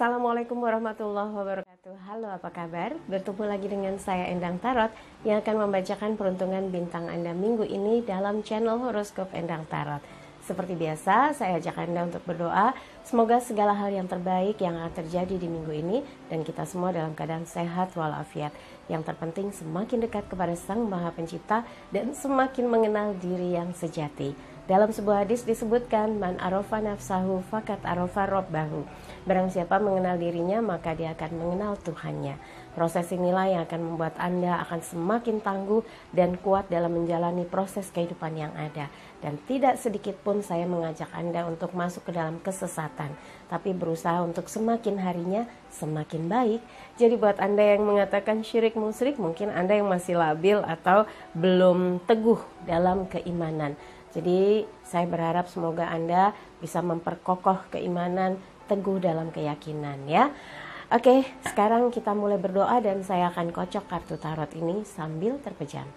Assalamualaikum warahmatullahi wabarakatuh. Halo, apa kabar? Bertemu lagi dengan saya Endang Tarot yang akan membacakan peruntungan bintang Anda minggu ini dalam channel horoskop Endang Tarot. Seperti biasa, saya ajak Anda untuk berdoa. Semoga segala hal yang terbaik yang akan terjadi di minggu ini dan kita semua dalam keadaan sehat walafiat. Yang terpenting semakin dekat kepada Sang Maha Pencipta dan semakin mengenal diri yang sejati. Dalam sebuah hadis disebutkan, man arofa nafsahu fakat arofa robbahu. Barang siapa mengenal dirinya, maka dia akan mengenal Tuhannya. Proses inilah yang akan membuat Anda akan semakin tangguh dan kuat dalam menjalani proses kehidupan yang ada. Dan tidak sedikit pun saya mengajak Anda untuk masuk ke dalam kesesatan, tapi berusaha untuk semakin harinya semakin baik. Jadi buat Anda yang mengatakan syirik musyrik, mungkin Anda yang masih labil atau belum teguh dalam keimanan. Jadi saya berharap semoga Anda bisa memperkokoh keimanan, teguh dalam keyakinan ya. Oke, sekarang kita mulai berdoa dan saya akan kocok kartu tarot ini sambil terpejam.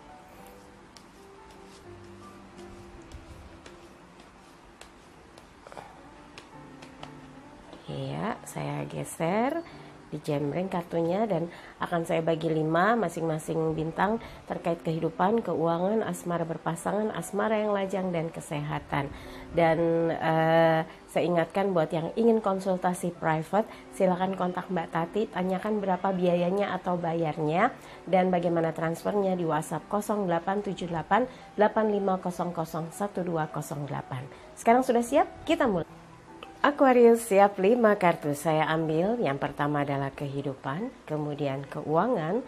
Ya, saya geser, dijembreng kartunya dan akan saya bagi 5 masing-masing bintang terkait kehidupan, keuangan, asmara berpasangan, asmara yang lajang dan kesehatan. Dan saya ingatkan buat yang ingin konsultasi private, silakan kontak Mbak Tati, tanyakan berapa biayanya atau bayarnya dan bagaimana transfernya di WhatsApp 0878 8500 1208. Sekarang sudah siap? Kita mulai. Aquarius, siap 5 kartu saya ambil. Yang pertama adalah kehidupan, kemudian keuangan,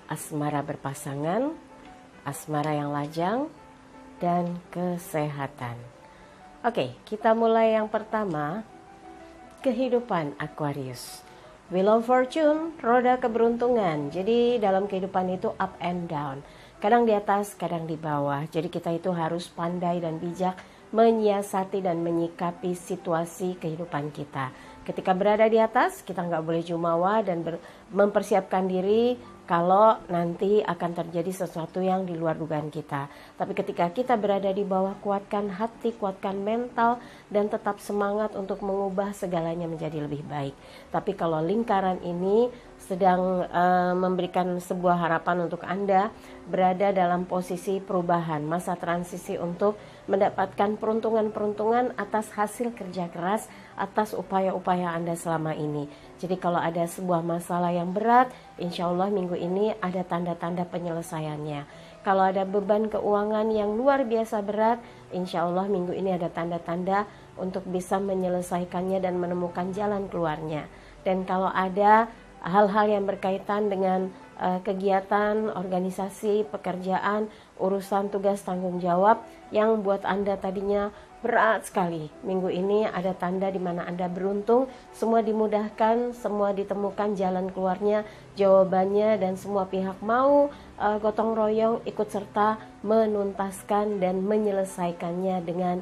asmara berpasangan, asmara yang lajang, dan kesehatan. Oke, kita mulai yang pertama. Kehidupan Aquarius. Wheel of Fortune, roda keberuntungan. Jadi dalam kehidupan itu up and down. Kadang di atas, kadang di bawah. Jadi kita itu harus pandai dan bijak menyiasati dan menyikapi situasi kehidupan kita. Ketika berada di atas, kita nggak boleh jumawa dan mempersiapkan diri kalau nanti akan terjadi sesuatu yang di luar dugaan kita. Tapi ketika kita berada di bawah, kuatkan hati, kuatkan mental, dan tetap semangat untuk mengubah segalanya menjadi lebih baik. Tapi kalau lingkaran ini sedang memberikan sebuah harapan untuk Anda berada dalam posisi perubahan, masa transisi untuk mendapatkan peruntungan-peruntungan atas hasil kerja keras, atas upaya-upaya Anda selama ini. Jadi kalau ada sebuah masalah yang berat, insya Allah minggu ini ada tanda-tanda penyelesaiannya. Kalau ada beban keuangan yang luar biasa berat, insya Allah minggu ini ada tanda-tanda untuk bisa menyelesaikannya dan menemukan jalan keluarnya. Dan kalau ada hal-hal yang berkaitan dengan kegiatan, organisasi, pekerjaan, urusan tugas tanggung jawab yang buat Anda tadinya berat sekali. Minggu ini ada tanda di mana Anda beruntung, semua dimudahkan, semua ditemukan jalan keluarnya, jawabannya, dan semua pihak mau gotong royong ikut serta menuntaskan dan menyelesaikannya dengan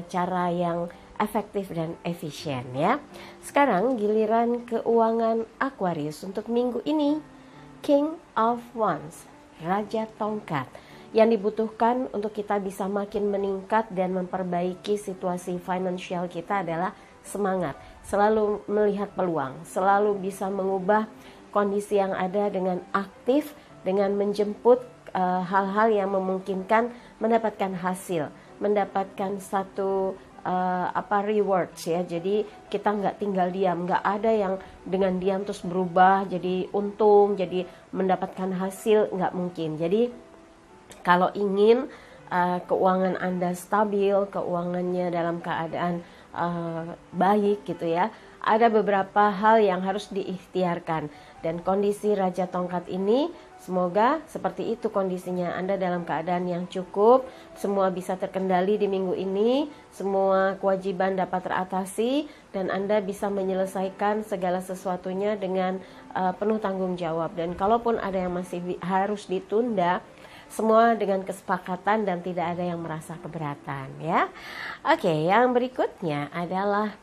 cara yang efektif dan efisien ya. Sekarang giliran keuangan Aquarius untuk minggu ini. King of Wands, Raja Tongkat. Yang dibutuhkan untuk kita bisa makin meningkat dan memperbaiki situasi finansial kita adalah semangat, selalu melihat peluang, selalu bisa mengubah kondisi yang ada dengan aktif, dengan menjemput hal-hal yang memungkinkan mendapatkan hasil, mendapatkan satu rewards ya. Jadi kita nggak tinggal diam, nggak ada yang dengan diam terus berubah jadi untung, jadi mendapatkan hasil, nggak mungkin. Jadi kalau ingin keuangan Anda stabil, keuangannya dalam keadaan baik gitu ya, ada beberapa hal yang harus diikhtiarkan. Dan kondisi Raja Tongkat ini semoga seperti itu kondisinya. Anda dalam keadaan yang cukup, semua bisa terkendali di minggu ini, semua kewajiban dapat teratasi, dan Anda bisa menyelesaikan segala sesuatunya dengan penuh tanggung jawab. Dan kalaupun ada yang masih harus ditunda, semua dengan kesepakatan dan tidak ada yang merasa keberatan ya. Oke, yang berikutnya adalah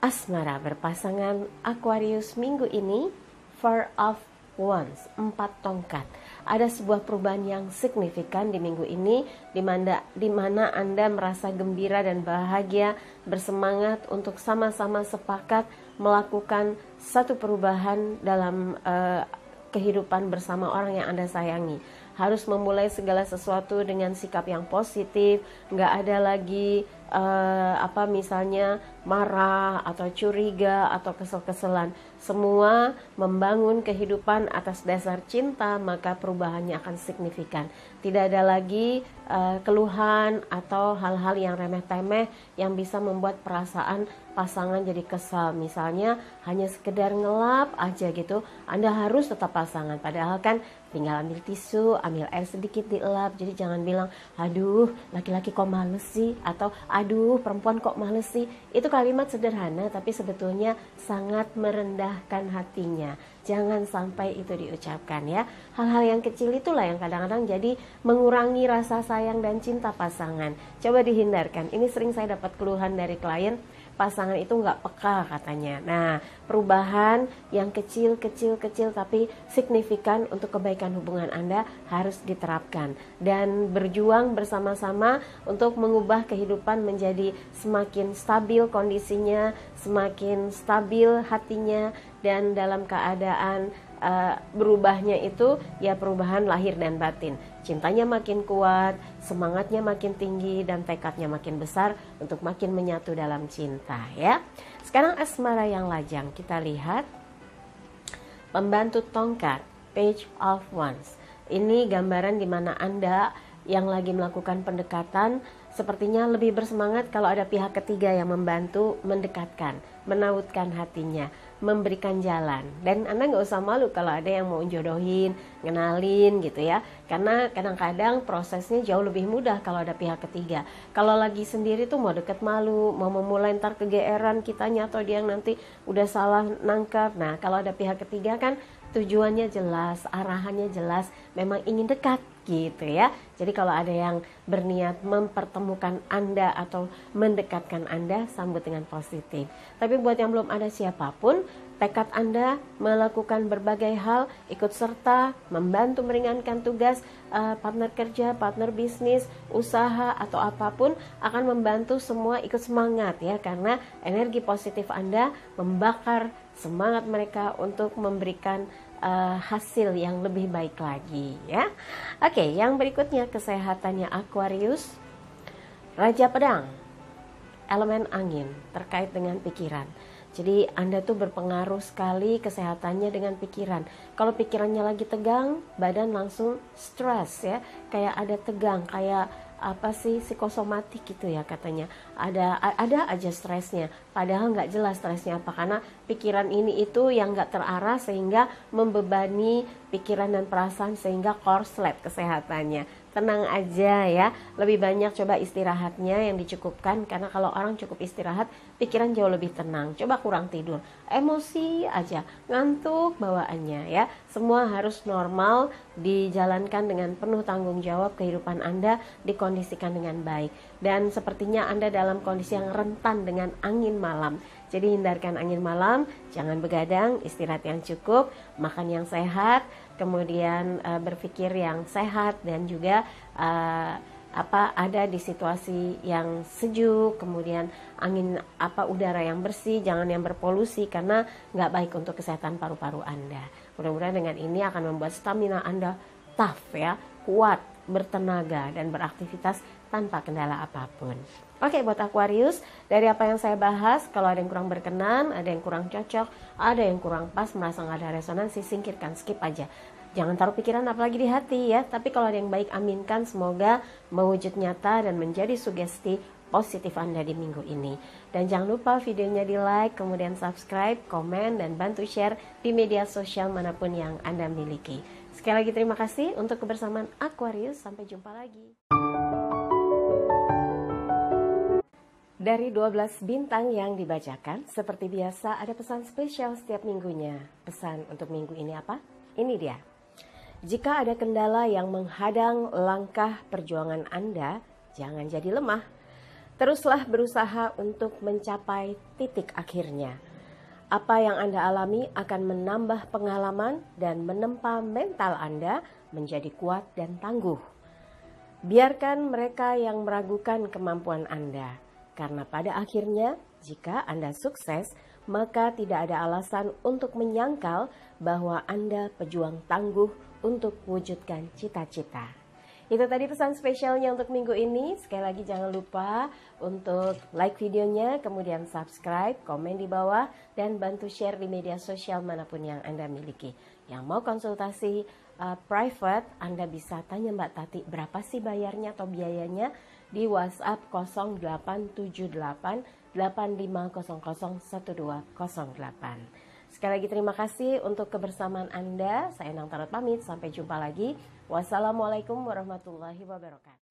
asmara berpasangan Aquarius minggu ini. Four of Wands, 4 tongkat. Ada sebuah perubahan yang signifikan di minggu ini, di mana Anda merasa gembira dan bahagia, bersemangat untuk sama-sama sepakat melakukan satu perubahan dalam kehidupan bersama orang yang Anda sayangi. Harus memulai segala sesuatu dengan sikap yang positif, nggak ada lagi misalnya marah atau curiga atau kesel-keselan. Semua membangun kehidupan atas dasar cinta, maka perubahannya akan signifikan. Tidak ada lagi keluhan atau hal-hal yang remeh-temeh yang bisa membuat perasaan pasangan jadi kesal. Misalnya hanya sekedar ngelap aja gitu, Anda harus tetap pasangan. Padahal kan tinggal ambil tisu, ambil air sedikit dielap. Jadi jangan bilang, aduh laki-laki kok males sih, atau aduh perempuan kok males sih. Itu kalimat sederhana tapi sebetulnya sangat merendahkan hatinya. Jangan sampai itu diucapkan ya. Hal-hal yang kecil itulah yang kadang-kadang jadi mengurangi rasa sayang dan cinta pasangan. Coba dihindarkan. Ini sering saya dapat keluhan dari klien, pasangan itu nggak peka katanya. Nah, perubahan yang kecil tapi signifikan untuk kebaikan hubungan Anda harus diterapkan. Dan berjuang bersama-sama untuk mengubah kehidupan menjadi semakin stabil kondisinya, semakin stabil hatinya, dan dalam keadaan berubahnya itu ya perubahan lahir dan batin. Cintanya makin kuat, semangatnya makin tinggi, dan tekadnya makin besar untuk makin menyatu dalam cinta ya. Sekarang asmara yang lajang, kita lihat pembantu tongkat, Page of Wands. Ini gambaran di mana Anda yang lagi melakukan pendekatan sepertinya lebih bersemangat kalau ada pihak ketiga yang membantu mendekatkan, menautkan hatinya, memberikan jalan. Dan Anda nggak usah malu kalau ada yang mau jodohin, ngenalin gitu ya. Karena kadang-kadang prosesnya jauh lebih mudah kalau ada pihak ketiga. Kalau lagi sendiri tuh mau deket malu, mau memulai ntar kegeeran kitanya atau dia yang nanti udah salah nangkap. Nah kalau ada pihak ketiga kan tujuannya jelas, arahannya jelas, memang ingin dekat gitu ya. Jadi kalau ada yang berniat mempertemukan Anda atau mendekatkan Anda, sambut dengan positif. Tapi buat yang belum ada siapapun, tekad Anda melakukan berbagai hal, ikut serta, membantu meringankan tugas, partner kerja, partner bisnis, usaha atau apapun akan membantu semua ikut semangat ya, karena energi positif Anda membakar semangat mereka untuk memberikan hasil yang lebih baik lagi ya. Oke, yang berikutnya kesehatannya Aquarius, Raja Pedang, elemen angin, terkait dengan pikiran. Jadi Anda tuh berpengaruh sekali kesehatannya dengan pikiran. Kalau pikirannya lagi tegang, badan langsung stres ya, kayak ada tegang, kayak psikosomatik gitu ya katanya. Ada aja stresnya, padahal nggak jelas stresnya apa, karena pikiran ini itu yang nggak terarah sehingga membebani pikiran dan perasaan sehingga korslet kesehatannya. Tenang aja ya, lebih banyak coba istirahatnya yang dicukupkan, karena kalau orang cukup istirahat pikiran jauh lebih tenang. Coba kurang tidur, emosi aja, ngantuk bawaannya ya. Semua harus normal, dijalankan dengan penuh tanggung jawab. Kehidupan Anda dikondisikan dengan baik, dan sepertinya Anda dalam kondisi yang rentan dengan angin malam. Jadi hindarkan angin malam, jangan begadang, istirahat yang cukup, makan yang sehat, kemudian berpikir yang sehat, dan juga ada di situasi yang sejuk, kemudian angin udara yang bersih, jangan yang berpolusi, karena nggak baik untuk kesehatan paru-paru Anda. Mudah-mudahan dengan ini akan membuat stamina Anda tough ya, kuat, bertenaga, dan beraktivitas tanpa kendala apapun. Oke, buat Aquarius, dari apa yang saya bahas, kalau ada yang kurang berkenan, ada yang kurang cocok, ada yang kurang pas, merasa nggak ada resonansi, singkirkan, skip aja. Jangan taruh pikiran apalagi di hati ya. Tapi kalau ada yang baik, aminkan, semoga mewujud nyata dan menjadi sugesti positif Anda di minggu ini. Dan jangan lupa videonya di like, kemudian subscribe, komen, dan bantu share di media sosial manapun yang Anda miliki. Sekali lagi terima kasih untuk kebersamaan Aquarius, sampai jumpa lagi. Dari 12 bintang yang dibacakan, seperti biasa ada pesan spesial setiap minggunya. Pesan untuk minggu ini apa? Ini dia. Jika ada kendala yang menghadang langkah perjuangan Anda, jangan jadi lemah. Teruslah berusaha untuk mencapai titik akhirnya. Apa yang Anda alami akan menambah pengalaman dan menempa mental Anda menjadi kuat dan tangguh. Biarkan mereka yang meragukan kemampuan Anda, karena pada akhirnya jika Anda sukses, maka tidak ada alasan untuk menyangkal bahwa Anda pejuang tangguh untuk wujudkan cita-cita. Itu tadi pesan spesialnya untuk minggu ini. Sekali lagi jangan lupa untuk like videonya, kemudian subscribe, komen di bawah, dan bantu share di media sosial manapun yang Anda miliki. Yang mau konsultasi private, Anda bisa tanya Mbak Tati berapa sih bayarnya atau biayanya di WhatsApp 0878 8500 1208. Sekali lagi terima kasih untuk kebersamaan Anda. Saya Endang Tarot pamit, sampai jumpa lagi. Wassalamualaikum warahmatullahi wabarakatuh.